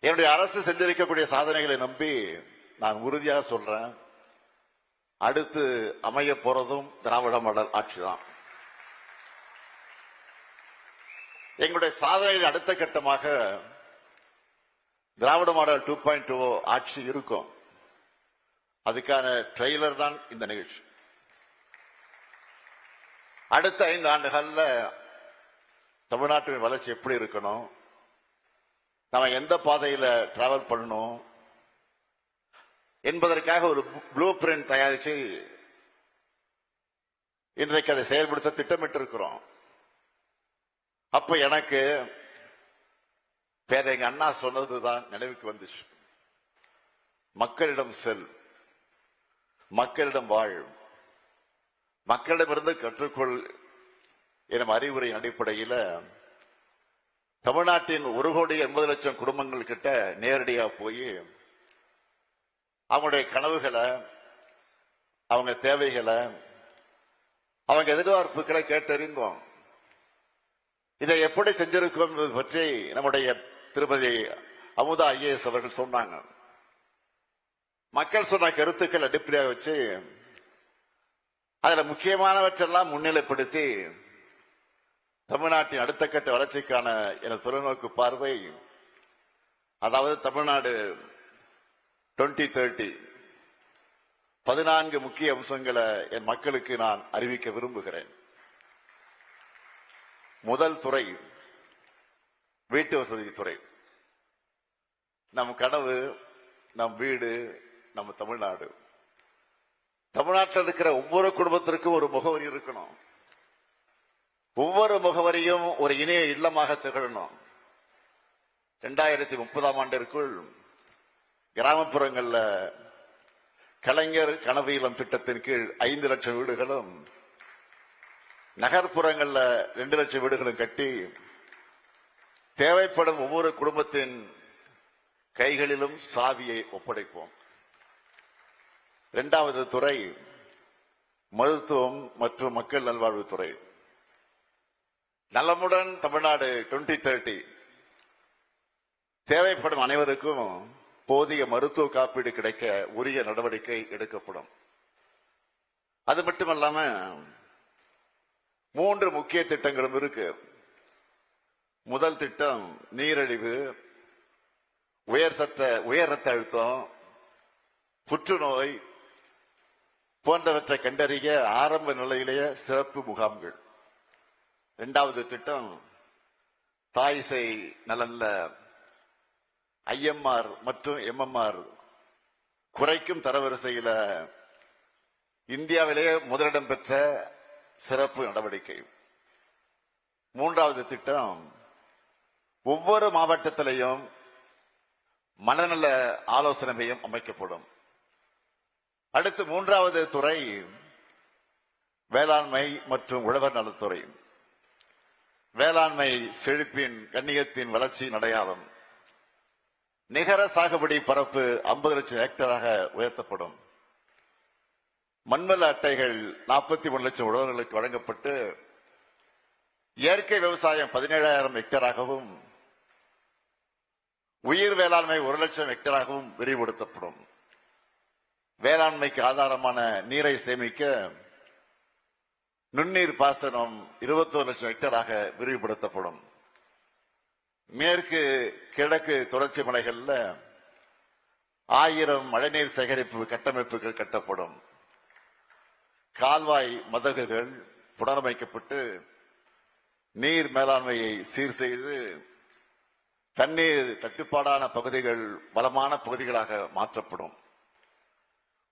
என்னுடைய அரசு செஞ்சிருக்கக்கூடிய சாதனைகளை நம்பி நான் உறுதியாக சொல்றேன், அடுத்து அமைய போறதும் திராவிட மாடல் ஆட்சிதான். எங்களுடைய சாதனையின் அடுத்த கட்டமாக திராவிட மாடல் 2.0 ஆட்சி இருக்கும். அதுக்கான ட்ரெய்லர் தான் இந்த நிகழ்ச்சி. அடுத்த 5 ஆண்டுகள்ல தமிழ்நாட்டின் வளர்ச்சி எப்படி இருக்கணும், நம்ம எந்த பாதையில டிராவல் பண்ணணும் என்பதற்காக ஒரு ப்ளூ பிரிண்ட் தயாரிச்சு இன்றைக்கு அதை செயல்படுத்த திட்டமிட்டு இருக்கிறோம். அப்ப எனக்கு பேர எங்க அண்ணா சொன்னதுதான் நினைவுக்கு வந்துச்சு. மக்களிடம் செல், மக்களிடம் வாழ், மக்களிடமிருந்து கற்றுக்கொள் எனும் அறிவுரையின் அடிப்படையில் தமிழ்நாட்டின் 1,80,00,000 குடும்பங்கள் கிட்ட நேரடியா போய் அவங்களுடைய கனவுகளை, அவங்க தேவைகளை, அவங்க எதிர்பார்ப்புகளை கேட்டறிந்தோம். இதை எப்படி செஞ்சிருக்கோம் என்பது பற்றி நம்முடைய திருமதி அமுதா IAS அவர்கள் சொன்னாங்க. மக்கள் சொன்ன கருத்துக்கள் அடிப்படையாக வச்சு அதுல முக்கியமானவற்றெல்லாம் முன்னிலைப்படுத்தி தமிழ்நாட்டின் அடுத்த கட்ட வளர்ச்சிக்கான எனது தொலைநோக்கு பார்வை, அதாவது தமிழ்நாடு 2030 14 முக்கிய அம்சங்களை என் மக்களுக்கு நான் அறிவிக்க விரும்புகிறேன். முதல் துறை வீட்டு வசதி துறை. நம் கனவு, நம் வீடு, நம்ம தமிழ்நாடு. தமிழ்நாட்டில் இருக்கிற ஒவ்வொரு குடும்பத்திற்கும் ஒரு முகவரி இருக்கணும். ஒவ்வொரு முகவரியும் ஒரு இணைய இல்லமாக திகழணும். 2030ஆம் ஆண்டிற்குள் கிராமப்புறங்கள்ல கலைஞர் கனவு இல்லம் திட்டத்தின் கீழ் 5 லட்சம் வீடுகளும், நகர்ப்புறங்கள்ல 2 லட்சம் வீடுகளும் கட்டி தேவைப்படும் ஒவ்வொரு குடும்பத்தின் கைகளிலும் சாவியை ஒப்படைப்போம். 2வது துறை மருத்துவம் மற்றும் மக்கள் நல்வாழ்வுத்துறை. நலமுடன் தமிழ்நாடு 2030 தேவைப்படும் அனைவருக்கும் போதிய மருத்துவ காப்பீடு கிடைக்க உரிய நடவடிக்கை எடுக்கப்படும். அது மட்டுமல்லாம 3 முக்கிய திட்டங்களும் இருக்கு. முதல் திட்டம் நீரிழிவு, உயர் ரத்த அழுத்தம், புற்றுநோய் போன்றவற்றை கண்டறிய ஆரம்ப நிலையிலேயே சிறப்பு முகாம்கள். 2வது திட்டம் தாய் சேய் நலன்ல IMR மற்றும் MMR குறைக்கும் தரவரிசையில இந்தியாவிலேயே முதலிடம் பெற்ற சிறப்பு நடவடிக்கை. 3வது திட்டம் ஒவ்வொரு மாவட்டத்திலையும் மனநல ஆலோசனை மையம் அமைக்கப்படும். அடுத்து 3வது துறை வேளாண்மை மற்றும் உழவர் நலத்துறை. வேளாண்மை செழிப்பின் கண்ணியத்தின் வளர்ச்சியின் அடையாளம். நிகர சாகுபடி பரப்பு 50 லட்சம் ஹெக்டராக உயர்த்தப்படும். மண்வள அட்டைகள் 41 லட்சம் உழவர்களுக்கு வழங்கப்பட்டு இயற்கை விவசாயம் 17,000 ஹெக்டராகவும், உயிர் வேளாண்மை 1 லட்சம் ஹெக்டராகவும் விரிவுபடுத்தப்படும். வேளாண்மைக்கு ஆதாரமான நீரை சேமிக்க நுண்ணீர் பாசனம் 21 லட்சம் ஹெக்டராக விரிவுபடுத்தப்படும். மேற்கு கிழக்கு தொடர்ச்சி மலைகள்ல 1000 மழைநீர் சேகரிப்பு கட்டமைப்புகள் கட்டப்படும். கால்வாய் மதகுகள் புனரமைக்கப்பட்டு நீர் மேலாண்மையை சீர் செய்து தண்ணீர் தட்டுப்பாடான பகுதிகள் வளமான பகுதிகளாக மாற்றப்படும்.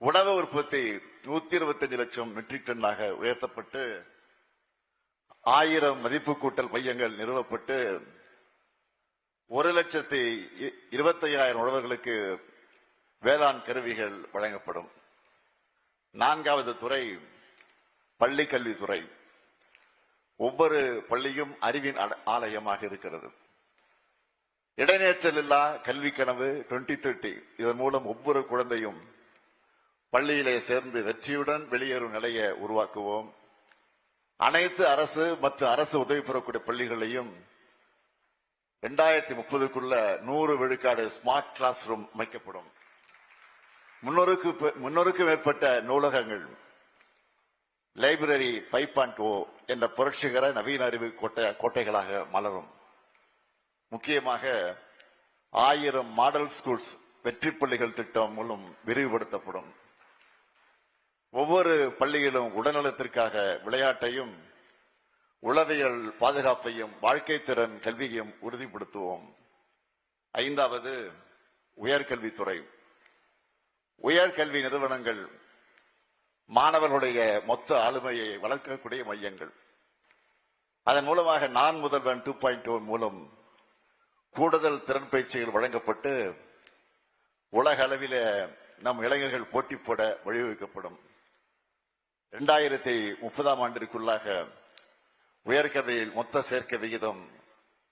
உணவு உற்பத்தி 125 லட்சம் மெட்ரிக் டன்னாக உயர்த்தப்பட்டு 1000 மதிப்பு கூட்டல் மையங்கள் நிறுவப்பட்டு 1,25,000 உழவர்களுக்கு வேளாண் கருவிகள் வழங்கப்படும். 4வது துறை பள்ளி கல்வித்துறை. ஒவ்வொரு பள்ளியும் அறிவின் ஆலயமாக இருக்கிறது. இடைநிற்றல் இல்லா கல்வி கனவு 2030. இதன் மூலம் ஒவ்வொரு குழந்தையும் பள்ளியிலே சேர்ந்து வெற்றியுடன் வெளியேறும் நிலையை உருவாக்குவோம். அனைத்து அரசு மற்றும் அரசு உதவி பெறக்கூடிய பள்ளிகளையும் 2030க்குள்ள 100 விழுக்காடு ஸ்மார்ட் கிளாஸ் ரூம் அமைக்கப்படும். 300க்கும் மேற்பட்ட நூலகங்கள், லைப்ரரி 5.0 என்ற புரட்சிகர நவீன அறிவு கோட்டைகளாக மலரும். முக்கியமாக 1000 மாடல் ஸ்கூல்ஸ் வெற்றி பள்ளிகள் திட்டம் மூலம் விரிவுபடுத்தப்படும். ஒவ்வொரு பள்ளியிலும் உடல்நலத்திற்காக விளையாட்டையும், உளவியல் பாதுகாப்பையும், வாழ்க்கை திறன் கல்வியையும் உறுதிப்படுத்துவோம். 5வது, உயர்கல்வித்துறை. உயர்கல்வி நிறுவனங்கள் மாணவர்களுடைய மொத்த ஆளுமையை வளர்க்கக்கூடிய மையங்கள். அதன் மூலமாக நான் முதல்வன் 2.0 மூலம் கூடுதல் திறன் பயிற்சிகள் வழங்கப்பட்டு உலக அளவில் நம் இளைஞர்கள் போட்டி போட வழிவகுக்கப்படும். 2030ஆம் ஆண்டிற்குள்ளாக உயர்கல்வியில் மொத்த சேர்க்கை விகிதம்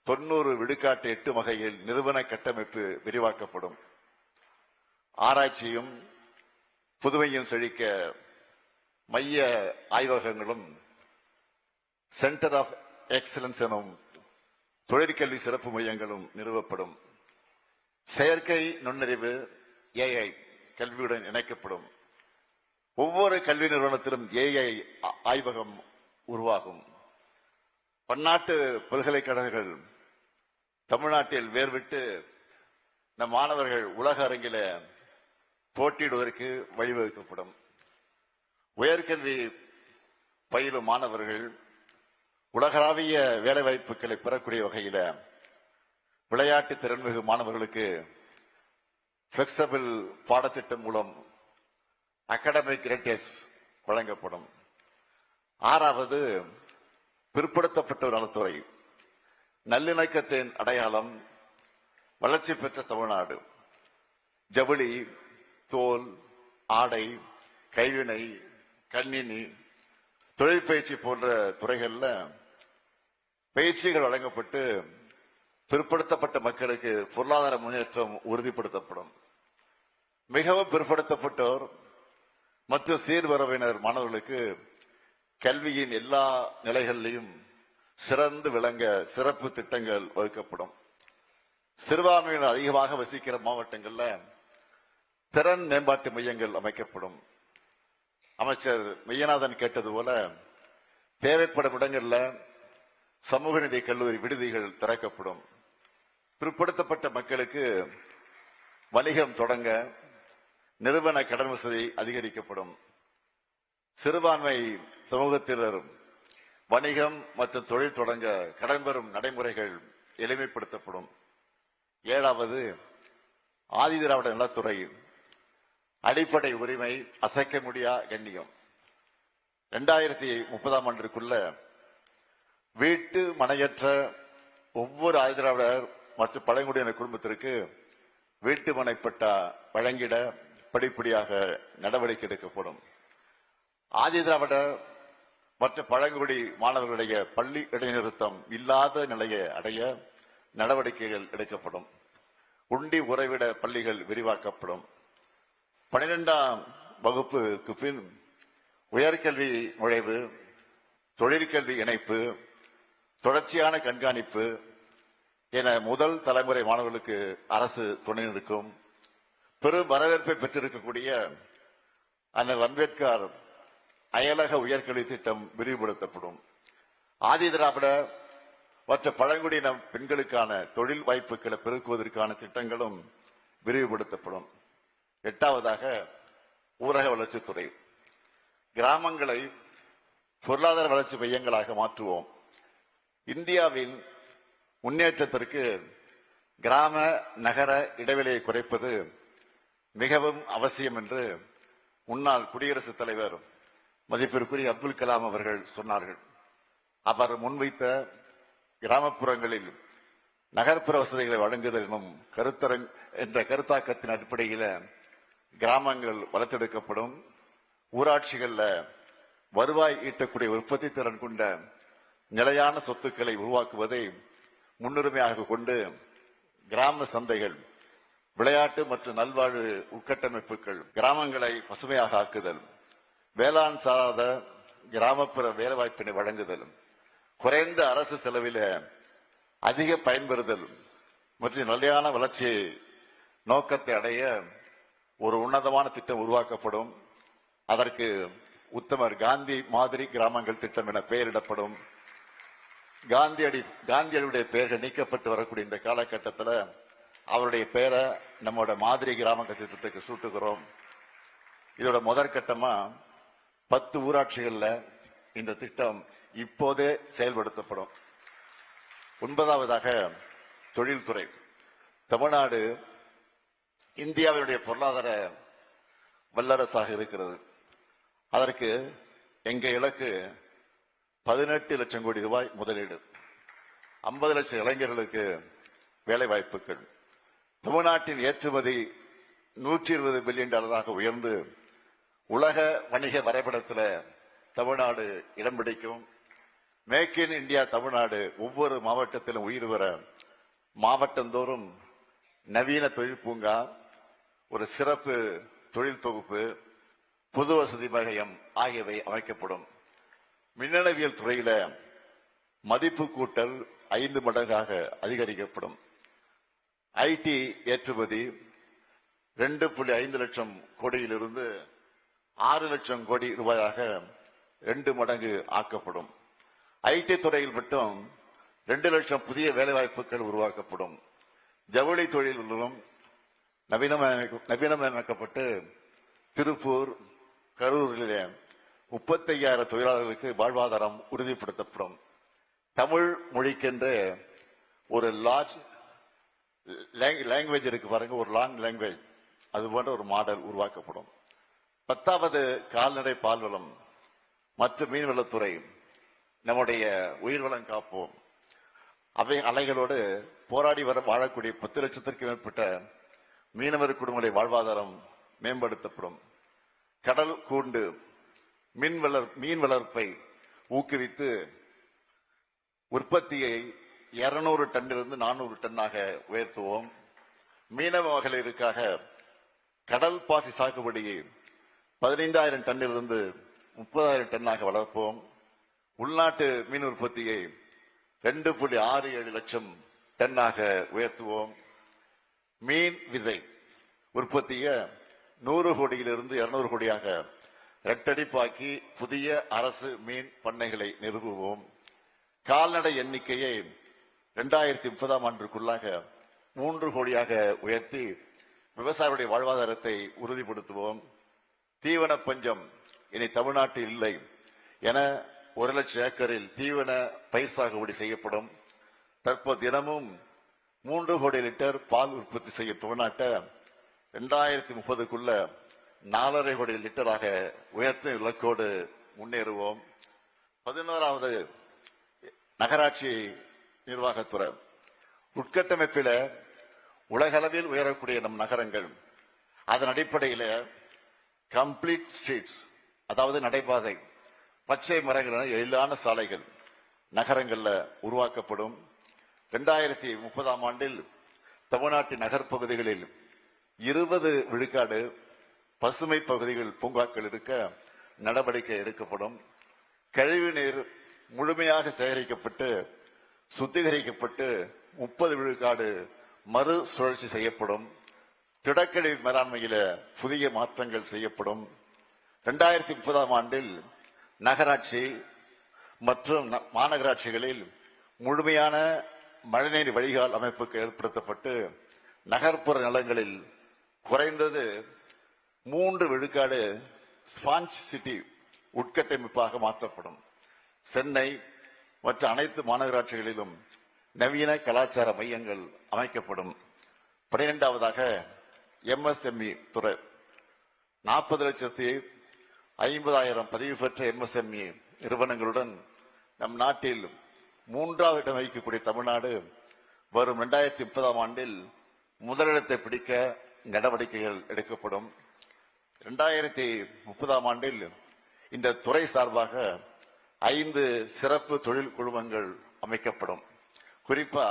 90 விழுக்காட்டு எட்டும் வகையில் நிறுவன கட்டமைப்பு விரிவாக்கப்படும். ஆராய்ச்சியும் புதுமையும் செழிக்க மைய ஆய்வகங்களும் சென்டர் ஆஃப் எக்ஸலன்ஸ் எனும் தொழிற்கல்வி சிறப்பு மையங்களும் நிறுவப்படும். செயற்கை நுண்ணறிவு AI கல்வியுடன் இணைக்கப்படும். ஒவ்வொரு கல்வி நிறுவனத்திலும் AI ஆய்வகம் உருவாகும். பன்னாட்டு பல்கலைக்கழகங்கள் தமிழ்நாட்டில் வேர்விட்டு நம் மாணவர்கள் உலக அரங்கில போட்டியிடுவதற்கு வழிவகுக்கப்படும். உயர்கல்வி பயிலும் மாணவர்கள் உலகளாவிய வேலைவாய்ப்புகளை பெறக்கூடிய வகையில் விளையாட்டு திறன்மிகு மாணவர்களுக்கு பிளெக்சிபிள் பாடத்திட்டம் மூலம் அகாடமிக் கிரெடிட்ஸ் வழங்கப்படும். 6வது, பிற்படுத்தப்பட்டோர் நலத்துறை. நல்லிணக்கத்தின் அடையாளம் வளர்ச்சி பெற்ற தமிழ்நாடு. ஜவுளி, தோல், ஆடை, கைவினை, கணினி, தொழிற்பயிற்சி போன்ற துறைகள்ல பயிற்சிகள் வழங்கப்பட்டு பிற்படுத்தப்பட்ட மக்களுக்கு பொருளாதார முன்னேற்றம் உறுதிப்படுத்தப்படும். மிகவும் பிற்படுத்தப்பட்டோர் மற்றும் சீர்வரவினர் மாணவர்களுக்கு கல்வியின் எல்லா நிலைகளிலும் சிறந்து விளங்க சிறப்பு திட்டங்கள் வகுக்கப்படும். சிறுபான்மையினர் அதிகமாக வசிக்கிற மாவட்டங்கள்ல திறன் மேம்பாட்டு மையங்கள் அமைக்கப்படும். அமைச்சர் மெய்யநாதன் கேட்டது போல தேவைப்படும் இடங்கள்ல சமூக நீதி கல்லூரி விடுதிகள் திறக்கப்படும். பிற்படுத்தப்பட்ட மக்களுக்கு வணிகம் தொடங்க நிறுவன கடன் வசதி அதிகரிக்கப்படும். சிறுபான்மை சமூகத்தினர் வணிகம் மற்றும் தொழில் தொடங்க கடன் பெறும் நடைமுறைகள் எளிமைப்படுத்தப்படும். 7வது, ஆதிதிராவிட நலத்துறை. அடிப்படை உரிமை, அசைக்க முடியா கண்ணியம். 2030ஆம் ஆண்டிற்குள்ள வீட்டு மனையற்ற ஒவ்வொரு ஆதிதிராவிடர் மற்றும் பழங்குடியினர் குடும்பத்திற்கு வீட்டு மனை பட்டா வழங்கிட படிப்படியாக நடவடிக்கை எடுக்கப்படும். ஆதிதிராவிட மற்றும் பழங்குடி மாணவர்களுடைய பள்ளி இடைநிறுத்தம் இல்லாத நிலையை அடைய நடவடிக்கைகள் எடுக்கப்படும். உண்டி உறைவிட பள்ளிகள் விரிவாக்கப்படும். 12ஆம் வகுப்புக்கு பின் உயர்கல்வி நுழைவு, தொழிற்கல்வி இணைப்பு, தொடர்ச்சியான கண்காணிப்பு என முதல் தலைமுறை மாணவர்களுக்கு அரசு துணை நிற்கும். பெரும் வரவேற்பை பெற்றிருக்கக்கூடிய அண்ணல் அம்பேத்கர் அயலக உயர்கல்வி திட்டம் விரிவுபடுத்தப்படும். ஆதிதிராவிட மற்ற பழங்குடியின பெண்களுக்கான தொழில் வாய்ப்புகளை பெருக்குவதற்கான திட்டங்களும் விரிவுபடுத்தப்படும். 8வதாக, ஊரக வளர்ச்சித்துறை. கிராமங்களை பொருளாதார வளர்ச்சி மையங்களாக மாற்றுவோம். இந்தியாவின் முன்னேற்றத்திற்கு கிராம நகர இடைவெளியை குறைப்பது மிகவும் அவசியம் என்று முன்னாள் குடியரசுத் தலைவர் மதிப்பிற்குரிய அப்துல் கலாம் அவர்கள் சொன்னார்கள். அவர் முன்வைத்த கிராமப்புறங்களில் நகர்ப்புற வசதிகளை வழங்குதல் என்ற கருத்தாக்கத்தின் அடிப்படையில் கிராமங்கள் வளர்த்தெடுக்கப்படும். ஊராட்சிகள்ல வருவாய் ஈட்டக்கூடிய உற்பத்தி திறன் கொண்ட நிலையான சொத்துக்களை உருவாக்குவதை முன்னுரிமையாக கொண்டு கிராம சந்தைகள், விளையாட்டு மற்றும் நல்வாழ்வு உட்கட்டமைப்புகள், கிராமங்களை பசுமையாக ஆக்குதல், வேளாண் சாராத கிராமப்புற வேலைவாய்ப்பினை வழங்குதல், குறைந்த அரசு செலவில் அதிக பயன்பெறுதல் மற்றும் நிலையான வளர்ச்சி நோக்கத்தை அடைய ஒரு உன்னதமான திட்டம் உருவாக்கப்படும். அதற்கு உத்தமர் காந்தி மாதிரி கிராமங்கள் திட்டம் என பெயரிடப்படும். காந்தியடியுடைய பெயர்கள் நீக்கப்பட்டு வரக்கூடிய இந்த காலகட்டத்தில் அவருடைய பெயரை நம்மோட மாதிரி கிராமங்கள் திட்டத்துக்கு சூட்டுகிறோம். இதோட முதற்கட்டமா 10 ஊராட்சிகள்ல இந்த திட்டம் இப்போதே செயல்படுத்தப்படும். 9வதாக தொழில்துறை. தமிழ்நாடு இந்தியாவினுடைய பொருளாதார வல்லரசாக இருக்கிறது. அதற்கு எங்க இலக்கு 18 லட்சம் கோடி ரூபாய் முதலீடு, 50 லட்சம் இளைஞர்களுக்கு வேலை வாய்ப்புகள். தமிழ்நாட்டின் ஏற்றுமதி $120 பில்லியன் உயர்ந்து உலக வணிக வரைபடத்தில் தமிழ்நாடு இடம் பிடிக்கும். மேக் இன் இந்தியா தமிழ்நாடு ஒவ்வொரு மாவட்டத்திலும் உயிர் வர மாவட்டந்தோறும் நவீன தொழில் பூங்கா, ஒரு சிறப்பு தொழில் தொகுப்பு, பொது வசதி மையம் ஆகியவை அமைக்கப்படும். மின்னணுவியல் துறையில மதிப்பு கூட்டல் 5 மடங்காக அதிகரிக்கப்படும். ஐடி ஏற்றுமதி 2.5 லட்சம் கோடியிலிருந்து 6 லட்சம் கோடி ரூபாயாக 2 மடங்கு ஆக்கப்படும். ஐடி துறையில் மட்டும் 2 லட்சம் புதிய வேலைவாய்ப்புகள் உருவாக்கப்படும். ஜவுளி தொழிலும் நவீனமயமாக்கப்பட்டு திருப்பூர், கரூரிலே 35,000 தொழிலாளர்களுக்கு வாழ்வாதாரம் உறுதிப்படுத்தப்படும். தமிழ் மொழிக்கென்ற ஒரு லார்ஜ் லாங்குவேஜ் இருக்கு பாருங்க, ஒரு லாங் லாங்குவேஜ், அது போன்ற ஒரு மாடல் உருவாக்கப்படும். 10வது கால்நடை பால்வளம் மற்றும் மீன்வளத்துறை. நம்முடைய உயிர்வளம் காப்போம். அவை அலைகளோடு போராடி வாழக்கூடிய 10 லட்சத்திற்கும் மேற்பட்ட மீனவர் குடும்பங்களுடைய வாழ்வாதாரம் மேம்படுத்தப்படும். கடல் கூண்டு மீன் வளர்ப்பை ஊக்குவித்து உற்பத்தியை 200 டன்னிலிருந்து 400 டன்னாக உயர்த்துவோம். மீனவ மகளிருக்காக கடல் பாசி சாகுபடியை 15,000 டன்னிலிருந்து 30,000 டன்னாக வளர்ப்போம். உள்நாட்டு மீன் உற்பத்தியை 2.67 லட்சம் டன்னாக உயர்த்துவோம். மீன் விதை உற்பத்தியை 100 கோடியிலிருந்து 200 கோடியாக இரட்டடிப்பாக்கி புதிய அரசு மீன் பண்ணைகளை நிறுவுவோம். கால்நடை எண்ணிக்கையை 2030ஆம் ஆண்டுக்குள்ளாக 3 கோடியாக உயர்த்தி விவசாயிகளுடைய வாழ்வாதாரத்தை உறுதிப்படுத்துவோம். தீவன பஞ்சம் இனி தமிழ்நாட்டில் இல்லை என 1 லட்சம் ஏக்கரில் தீவன பயிர் சாகுபடி செய்யப்படும். தற்போது தினமும் 3 கோடி லிட்டர் பால் உற்பத்தி செய்யும் தமிழ்நாட்டை 2030க்குள்ள 4.5 கோடி லிட்டராக உயர்த்தும் இலக்கோடு முன்னேறுவோம். 11வது நகராட்சி நிர்வாகத்துறை. உட்கட்டமைப்பில உலகளவில் உயரக்கூடிய நம் நகரங்கள், அதன் அடிப்படையில் கம்ப்ளீட் ஸ்ட்ரீட்ஸ், அதாவது நடைபாதை, பச்சை மரங்கள், எழிலான சாலைகள் நகரங்கள்ல உருவாக்கப்படும். 2030ஆம் ஆண்டில் தமிழ்நாட்டின் நகர்ப்பகுதிகளில் 20 விழுக்காடு பசுமை பகுதிகள், பூங்காக்கள் இருக்க நடவடிக்கை எடுக்கப்படும். கழிவு நீர் முழுமையாக சேகரிக்கப்பட்டு சுத்திகரிக்கப்பட்டு 30 விழுக்காடு மறு சுழற்சி செய்யப்படும். திடக்கழிவு மேலாண்மையில புதிய மாற்றங்கள் செய்யப்படும். 2030ஆம் ஆண்டில் நகராட்சி மற்றும் மாநகராட்சிகளில் முழுமையான மழைநீர் வடிகால் அமைப்புக்கு ஏற்படுத்தப்பட்டு நகர்ப்புற நிலங்களில் குறைந்தது 3 விழுக்காடு ஸ்பாஞ்ச் சிட்டி உட்கட்டமைப்பாக மாற்றப்படும். சென்னை மற்ற அனைத்து மாநகராட்சிகளிலும் நவீன கலாச்சார மையங்கள் அமைக்கப்படும். 12வதாக MSME துறை. 40,50,000 பதிவு பெற்ற MSME நிறுவனங்களுடன் நம் நாட்டில் 3வது இடம் வகிக்கக்கூடிய தமிழ்நாடு வரும் 2030ஆம் ஆண்டில் முதலிடத்தை பிடிக்க நடவடிக்கைகள் எடுக்கப்படும். 2030ஆம் ஆண்டில் இந்த துறை சார்பாக 5 சிறப்பு தொழில் குழுமங்கள் அமைக்கப்படும். குறிப்பா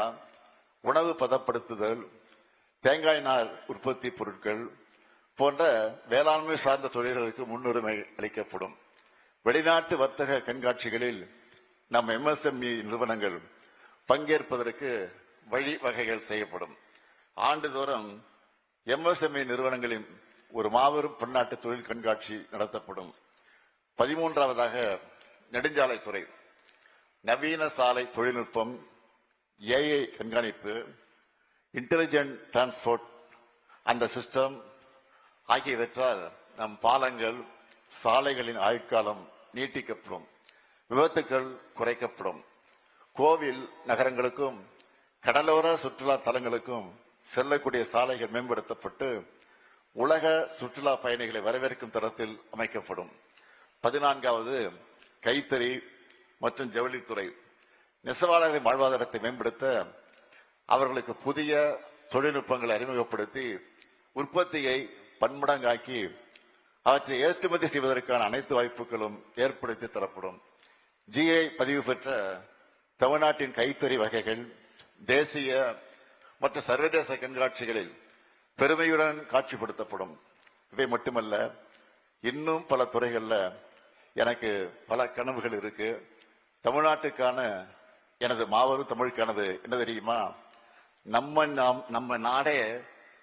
உணவு பதப்படுத்துதல், தேங்காய் நார் உற்பத்தி பொருட்கள் போன்ற வேளாண்மை சார்ந்த தொழில்களுக்கு முன்னுரிமை அளிக்கப்படும். வெளிநாட்டு வர்த்தக கண்காட்சிகளில் நம் MSME நிறுவனங்கள் பங்கேற்பதற்கு வழிவகைகள் செய்யப்படும். ஆண்டுதோறும் MSME நிறுவனங்களின் ஒரு மாபெரும் பன்னாட்டு தொழில் கண்காட்சி நடத்தப்படும். 13வதாக நெடுஞ்சாலைத்துறை, நவீன சாலை தொழில்நுட்பம், AI கண்காணிப்பு, இன்டெலிஜென்ட் டிரான்ஸ்போர்ட் அந்த சிஸ்டம் ஆகியவற்றால் நம் பாலங்கள், சாலைகளின் ஆயுட்காலம் நீட்டிக்கப்படும், விபத்துக்கள் குறைக்கப்படும். கோவில் நகரங்களுக்கும் கடலோர சுற்றுலா தலங்களுக்கும் செல்லக்கூடிய சாலைகள் மேம்படுத்தப்பட்டு உலக சுற்றுலா பயணிகளை வரவேற்கும் தரத்தில் அமைக்கப்படும். 14வது கைத்தறி மற்றும் ஜவுளித்துறை, நெசவாளர்களின் வாழ்வாதாரத்தை மேம்படுத்த அவர்களுக்கு புதிய தொழில்நுட்பங்களை அறிமுகப்படுத்தி உற்பத்தியை பன்மடங்காக்கி அவற்றை ஏற்றுமதி செய்வதற்கான அனைத்து வாய்ப்புகளும் ஏற்படுத்தி தரப்படும். GI பதிவு பெற்ற தமிழ்நாட்டின் கைத்தறி வகைகள் தேசிய மற்றும் சர்வதேச கண்காட்சிகளில் பெருமையுடன் காட்சிப்படுத்தப்படும். இவை மட்டுமல்ல, இன்னும் பல துறைகள்ல எனக்கு பல கனவுகள் இருக்கு. தமிழ்நாட்டுக்கான எனது மாபெரும் தமிழ் கனவு என்ன தெரியுமா? நம்ம நாடே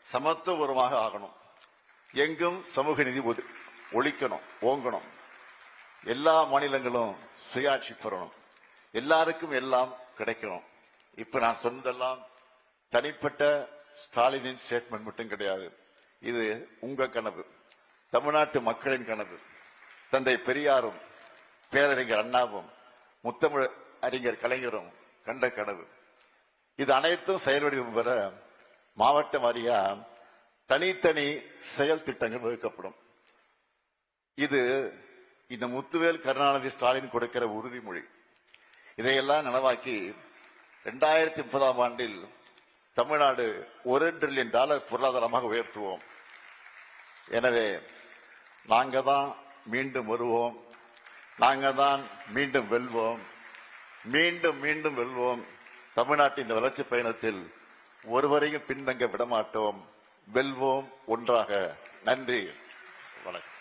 சமத்துவபூர்வமாக ஆகணும். எங்கும் சமூக நீதி ஒழிக்கணும், ஓங்கணும். எல்லா மாநிலங்களும் சுயாட்சி பெறணும். எல்லாருக்கும் எல்லாம் கிடைக்கணும். இப்ப நான் சொன்னதெல்லாம் தனிப்பட்ட ஸ்டாலினின் ஸ்டேட்மெண்ட் மட்டும் கிடையாது. இது உங்க கனவு, தமிழ்நாட்டு மக்களின் கனவு. தந்தை பெரியாரும் பேரறிஞர் அண்ணாவும் முத்தமிழ் அறிஞர் கலைஞரும் கண்ட கனவு. இது அனைத்தும் செயல்வடிவம் பெற மாவட்ட வாரியா தனித்தனி செயல் திட்டங்கள் வகுக்கப்படும். இது இந்த முத்துவேல் கருணாநிதி ஸ்டாலின் கொடுக்கிற உறுதிமொழி. இதையெல்லாம் நனவாக்கி 2030ஆம் ஆண்டில் தமிழ்நாடு $1 டிரில்லியன் பொருளாதாரமாக உயர்த்துவோம். எனவே நாங்க தான் மீண்டும் வருவோம், நாங்க தான் மீண்டும் வெல்வோம், மீண்டும் மீண்டும் வெல்வோம். தமிழ்நாட்டின் இந்த வளர்ச்சி பயணத்தில் ஒருவரையும் பின்தங்க விடமாட்டோம். வெல்வோம் ஒன்றாக. நன்றி, வணக்கம்.